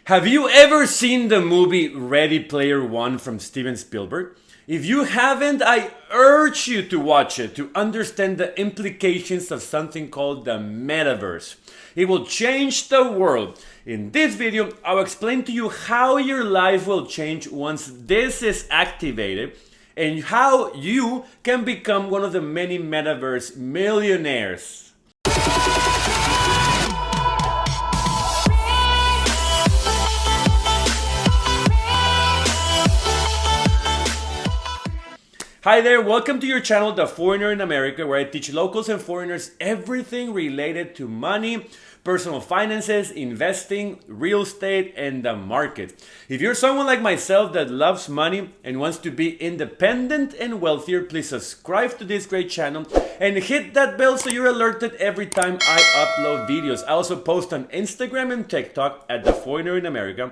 Have you ever seen the movie Ready Player One from Steven Spielberg? If you haven't, I urge you to watch it to understand the implications of something called the Metaverse. It will change the world. In this video, I'll explain to you how your life will change once this is activated and how you can become one of the many Metaverse millionaires. Hi there, welcome to your channel, The Foreigner in America, where I teach locals and foreigners everything related to money, personal finances, investing, real estate, and the market. If you're someone like myself that loves money and wants to be independent and wealthier, please subscribe to this great channel and hit that bell so you're alerted every time I upload videos. I also post on Instagram and TikTok at The Foreigner in America.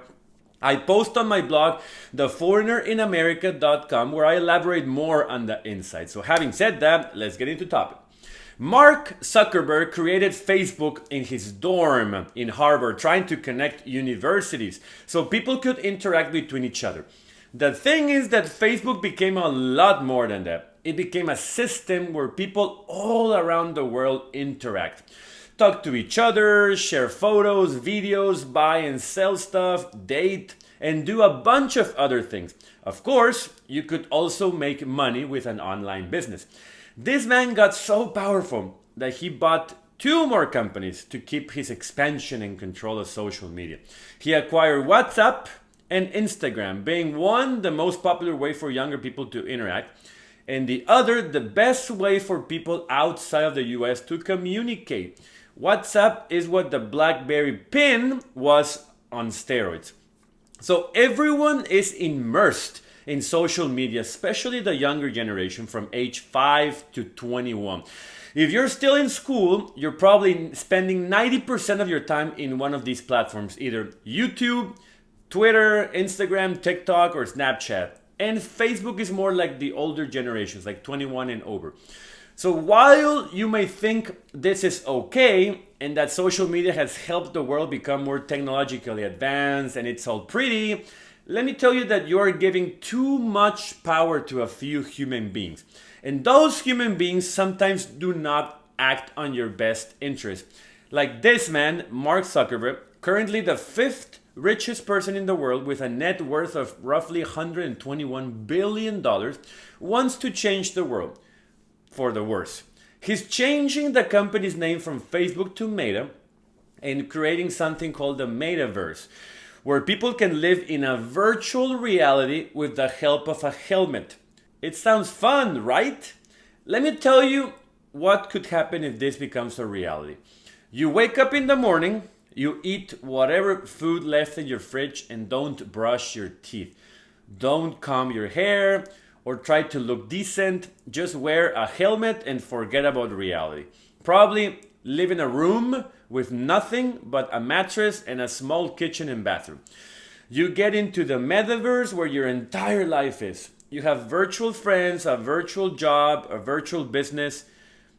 I post on my blog, theforeignerinamerika.com, where I elaborate more on the insights. So having said that, let's get into topic. Mark Zuckerberg created Facebook in his dorm in Harvard, trying to connect universities so people could interact between each other. The thing is that Facebook became a lot more than that. It became a system where people all around the world interact. Talk to each other, share photos, videos, buy and sell stuff, date, and do a bunch of other things. Of course, you could also make money with an online business. This man got so powerful that he bought 2 more companies to keep his expansion and control of social media. He acquired WhatsApp and Instagram, being one, the most popular way for younger people to interact, and the other, the best way for people outside of the US to communicate. WhatsApp is what the BlackBerry pin was on steroids. So everyone is immersed in social media, especially the younger generation from age 5 to 21. If you're still in school, you're probably spending 90% of your time in one of these platforms, either YouTube, Twitter, Instagram, TikTok, or Snapchat. And Facebook is more like the older generations, like 21 and over. So while you may think this is okay and that social media has helped the world become more technologically advanced and it's all pretty, let me tell you that you are giving too much power to a few human beings. And those human beings sometimes do not act on your best interest. Like this man, Mark Zuckerberg, currently the 5th richest person in the world with a net worth of roughly $121 billion, wants to change the world for the worse. He's changing the company's name from Facebook to Meta and creating something called the Metaverse, where people can live in a virtual reality with the help of a helmet. It sounds fun, right? Let me tell you what could happen if this becomes a reality. You wake up in the morning, you eat whatever food left in your fridge and don't brush your teeth. Don't comb your hair or try to look decent. Just wear a helmet and forget about reality. Probably live in a room with nothing but a mattress and a small kitchen and bathroom. You get into the Metaverse where your entire life is. You have virtual friends, a virtual job, a virtual business.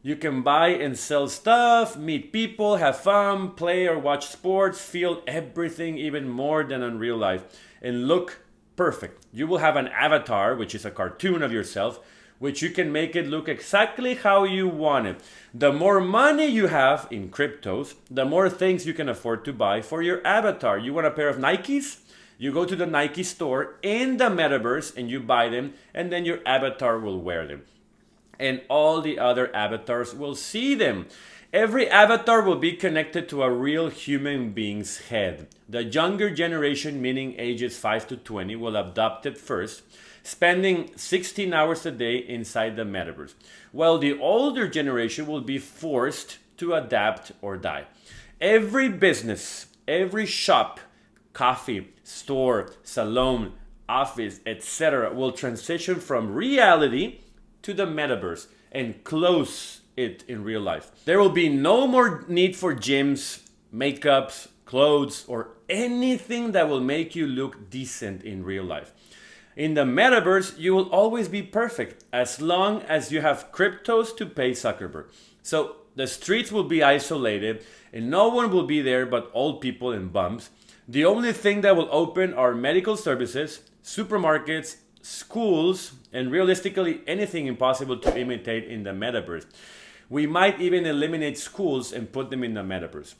You can buy and sell stuff, meet people, have fun, play or watch sports, feel everything even more than in real life, and look perfect. You will have an avatar, which is a cartoon of yourself, which you can make it look exactly how you want it. The more money you have in cryptos, the more things you can afford to buy for your avatar. You want a pair of Nikes? You go to the Nike store in the Metaverse and you buy them, and then your avatar will wear them. And all the other avatars will see them. Every avatar will be connected to a real human being's head. The younger generation, meaning ages 5 to 20, will adopt it first, spending 16 hours a day inside the Metaverse, while the older generation will be forced to adapt or die. Every business, every shop, coffee, store, salon, office, etc. will transition from reality to the Metaverse and close it in real life. There will be no more need for gyms, makeups, clothes, or anything that will make you look decent in real life. In the Metaverse, you will always be perfect as long as you have cryptos to pay Zuckerberg. So the streets will be isolated and no one will be there but old people and bums. The only thing that will open are medical services, supermarkets, schools, and realistically anything impossible to imitate in the metaverse. We might even eliminate schools and put them in the metaverse.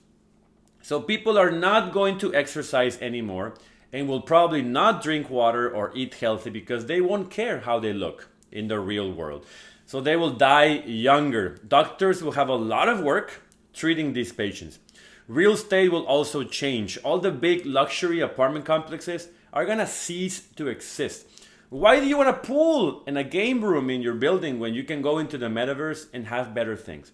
So people are not going to exercise anymore and will probably not drink water or eat healthy because they won't care how they look in the real world. So they will die younger. Doctors will have a lot of work treating these patients. Real estate will also change. All the big luxury apartment complexes are gonna cease to exist. Why do you want a pool and a game room in your building when you can go into the metaverse and have better things?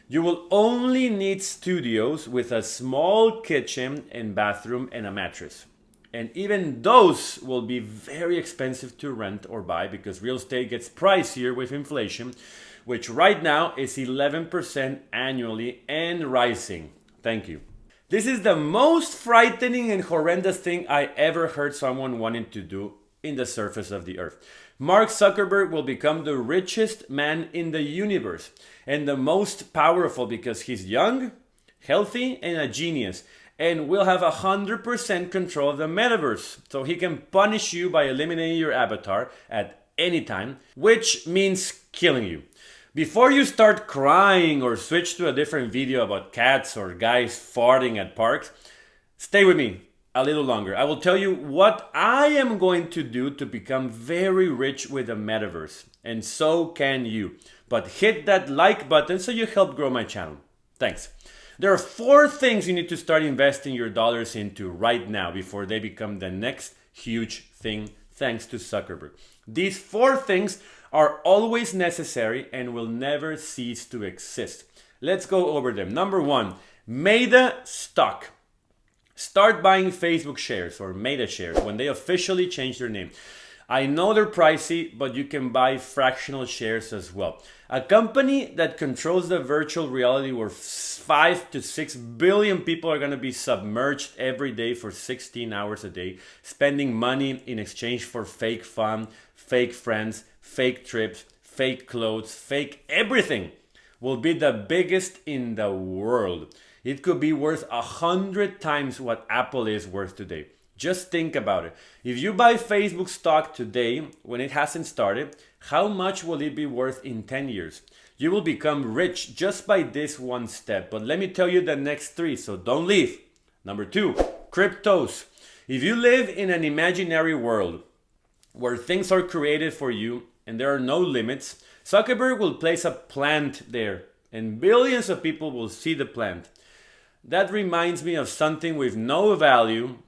You will only need studios with a small kitchen and bathroom and a mattress. And even those will be very expensive to rent or buy because real estate gets pricier with inflation, which right now is 11% annually and rising. Thank you. This is the most frightening and horrendous thing I ever heard someone wanting to do in the surface of the earth. Mark Zuckerberg will become the richest man in the universe and the most powerful because he's young, healthy, and a genius, and will have 100% control of the metaverse. So he can punish you by eliminating your avatar at any time, which means killing you. Before you start crying or switch to a different video about cats or guys farting at parks, stay with me a little longer. I will tell you what I am going to do to become very rich with the metaverse, and so can you. But hit that like button so you help grow my channel. Thanks. There are 4 things you need to start investing your dollars into right now before they become the next huge thing thanks to Zuckerberg. These 4 things are always necessary and will never cease to exist. Let's go over them. Number 1, Meta stock. Start buying Facebook shares or Meta shares when they officially change their name. I know they're pricey, but you can buy fractional shares as well. A company that controls the virtual reality where 5 to 6 billion people are going to be submerged every day for 16 hours a day, spending money in exchange for fake fun, fake friends, fake trips, fake clothes, fake everything, will be the biggest in the world. It could be worth 100 times what Apple is worth today. Just think about it. If you buy Facebook stock today, when it hasn't started, how much will it be worth in 10 years? You will become rich just by this one step. But let me tell you the next 3, so don't leave. Number 2, cryptos. If you live in an imaginary world where things are created for you and there are no limits, Zuckerberg will place a plant there and billions of people will see the plant. That reminds me of something with no value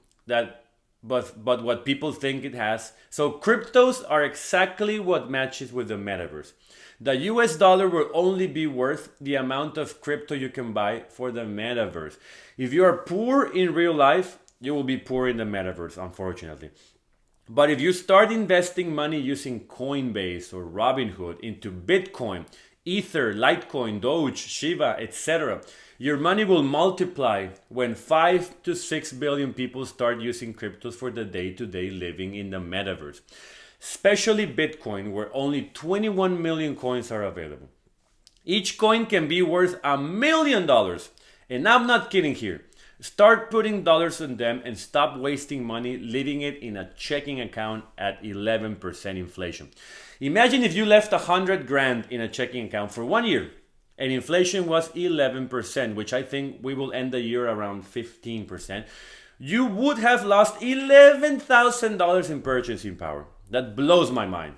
but what people think it has. So cryptos are exactly what matches with the metaverse. The US dollar will only be worth the amount of crypto you can buy for the metaverse. If you are poor in real life, you will be poor in the metaverse, unfortunately. But if you start investing money using Coinbase or Robinhood into Bitcoin, Ether, Litecoin, Doge, Shiba, etc., your money will multiply when 5 to 6 billion people start using cryptos for the day-to-day living in the metaverse. Especially Bitcoin, where only 21 million coins are available. Each coin can be worth $1 million. And I'm not kidding here. Start putting dollars in them and stop wasting money leaving it in a checking account at 11% inflation. Imagine if you left 100 grand in a checking account for 1 year and inflation was 11%, which I think we will end the year around 15%. You would have lost $11,000 in purchasing power. That blows my mind.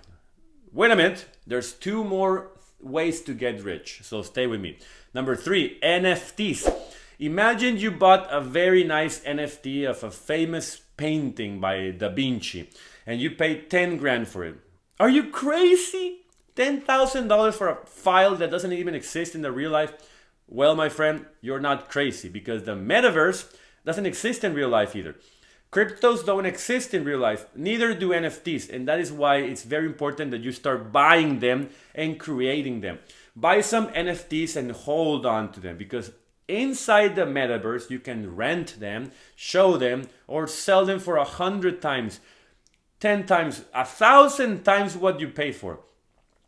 Wait a minute, there's 2 more ways to get rich, so stay with me. Number 3, NFTs. Imagine you bought a very nice NFT of a famous painting by Da Vinci and you paid 10 grand for it. Are you crazy? $10,000 for a file that doesn't even exist in the real life? Well, my friend, you're not crazy because the metaverse doesn't exist in real life either. Cryptos don't exist in real life, neither do NFTs, and that is why it's very important that you start buying them and creating them. Buy some NFTs and hold on to them because inside the metaverse you can rent them, show them, or sell them for 100 times, 10 times, 1,000 times what you pay for.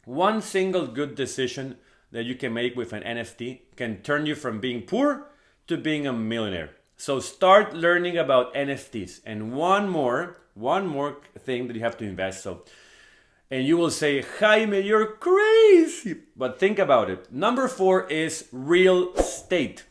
One single good decision that you can make with an NFT can turn you from being poor to being a millionaire. So start learning about NFTs. And one more thing that you have to invest. And you will say, Jaime, you're crazy. But think about it. Number 4 is real estate.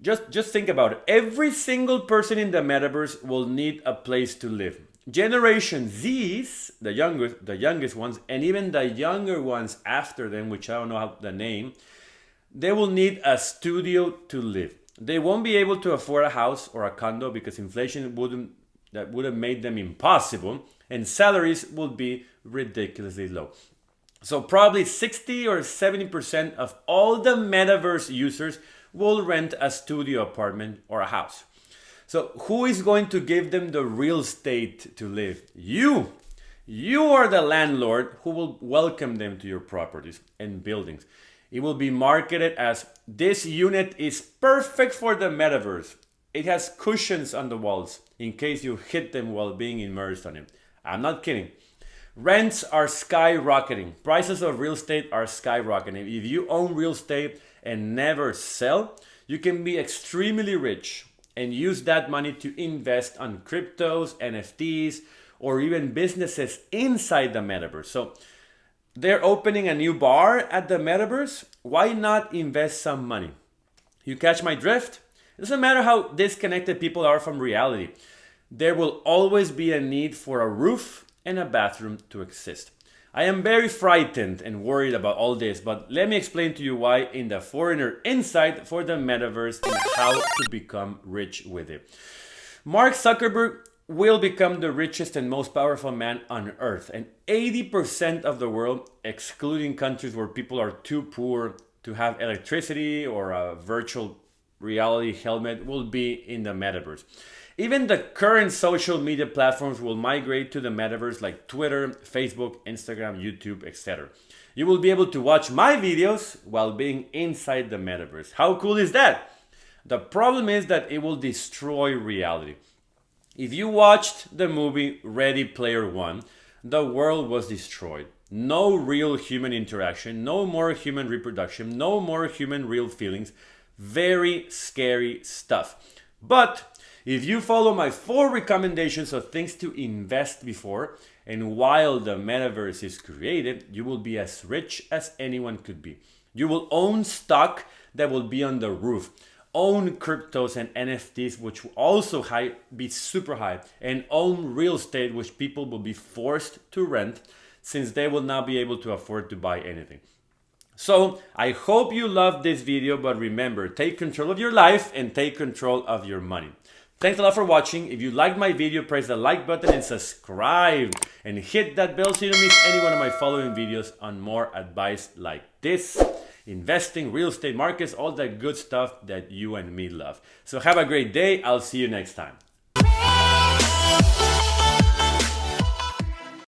Just think about it. Every single person in the metaverse will need a place to live. Generation Z's, the youngest ones, and even the younger ones after them, which I don't know how the name, they will need a studio to live. They won't be able to afford a house or a condo because inflation would have made them impossible, and salaries would be ridiculously low. So probably 60 or 70% of all the metaverse users will rent a studio apartment or a house. So who is going to give them the real estate to live? You. You are the landlord who will welcome them to your properties and buildings. It will be marketed as, this unit is perfect for the metaverse. It has cushions on the walls in case you hit them while being immersed on it. I'm not kidding. Rents are skyrocketing. Prices of real estate are skyrocketing. If you own real estate and never sell, you can be extremely rich and use that money to invest on cryptos, NFTs, or even businesses inside the metaverse. So they're opening a new bar at the metaverse. Why not invest some money? You catch my drift? It doesn't matter how disconnected people are from reality. There will always be a need for a roof and a bathroom to exist. I am very frightened and worried about all this, but let me explain to you why in the Foreigner Insight for the Metaverse and how to become rich with it. Mark Zuckerberg will become the richest and most powerful man on earth, and 80% of the world, excluding countries where people are too poor to have electricity or a virtual reality helmet, will be in the metaverse. Even the current social media platforms will migrate to the metaverse, like Twitter, Facebook, Instagram, YouTube, etc. You will be able to watch my videos while being inside the metaverse. How cool is that? The problem is that it will destroy reality. If you watched the movie Ready Player One, the world was destroyed. No real human interaction, no more human reproduction, no more human real feelings. Very scary stuff. But if you follow my 4 recommendations of things to invest before and while the metaverse is created, you will be as rich as anyone could be. You will own stock that will be on the roof, own cryptos and NFTs, which will also be super high, and own real estate, which people will be forced to rent since they will not be able to afford to buy anything. So I hope you loved this video, but remember, take control of your life and take control of your money. Thanks a lot for watching. If you liked my video, press the like button and subscribe. And hit that bell so you don't miss any one of my following videos on more advice like this. Investing, real estate markets, all that good stuff that you and me love. So have a great day. I'll see you next time.